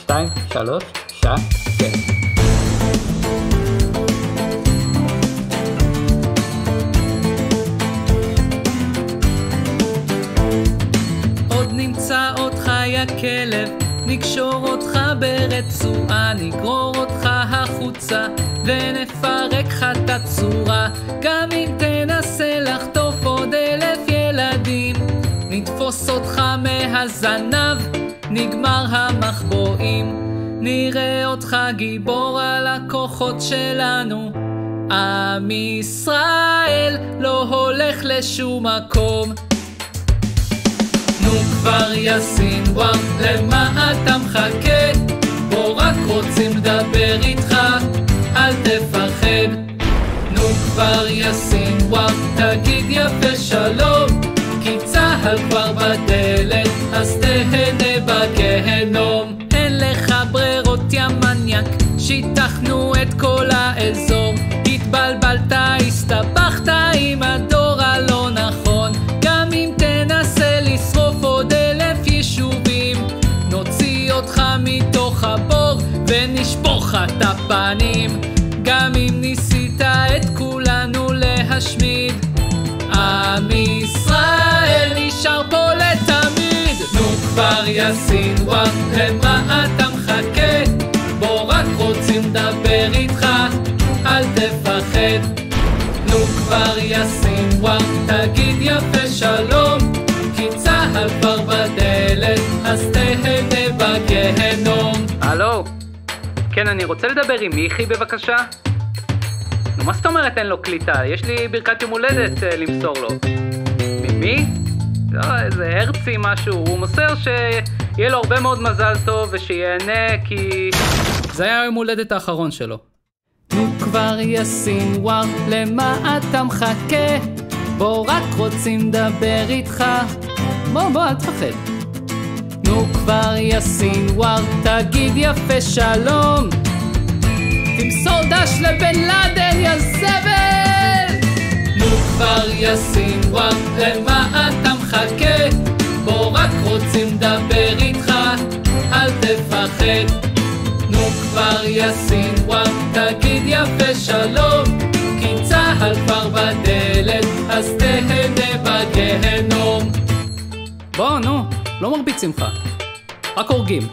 2, 3, שקט. עוד נמצא אותך יא כלב, נקשור אותך ברצועה, נגרור אותך החוצה ונפרק לך את הצורה. גם אם תנסה לחטוף עוד 1,000 ילדים, נתפוס אותך מהזנב, נגמר המחבואים. נראה אותך גיבור על הכוחות שלנו, עם ישראל לא הולך לשום מקום. נו כבר יא סינואר, למה אתה מחכה? בוא רק רוצים לדבר איתך, אל תפחד. נו כבר יא סינואר, תגיד יפה שלום, כי צהל כבר בדלת, אז תהנה בגהנום. אין לך ברירות יא מניאק, שיתחנו את כל האזור. התבלבלת, הסתבכת עם הדור הלא נכון. גם אם תנסה לשרוף עוד 1,000 יישובים, נוציא אותך מתוך הבור ונשפוך את הפנים. גם אם ניסית את כולנו להשמיד, עם ישראל נשאר פה לתמיד. נו כבר יא סינואר, למה אתה מחכה? בוא רק רוצים לדבר איתך, אל תפחד. נו כבר יא סינואר, תגיד יפה שלום, כי צהל כבר בדלת, אז תהנה בגהנום. הלו? כן, אני רוצה לדבר עם מיכי בבקשה? נו, מה זאת אומרת אין לו קליטה? יש לי ברכת יום הולדת למסור לו. ממי? לא, איזה הרצי משהו. הוא מוסר שיהיה לו הרבה מאוד מזל טוב ושיהנה כי... זה היה היום הולדת האחרון שלו. נו כבר יא סינואר, למה אתה מחכה? בוא רק רוצים לדבר איתך, בוא אל תפחד. נו כבר יא סינואר, תגיד יפה שלום, תמסור דש לבן לאדן יא זבל. נו כבר יא סינואר, למה אתה מחכה? בוא רק רוצים לדבר איתך, אל תפחד. נו כבר יא סינואר, תגיד יפה שלום, כי צהל כבר בדלת, אז תהנה בגהנום. בוא נו, לא מרביצים לך, רק הורגים.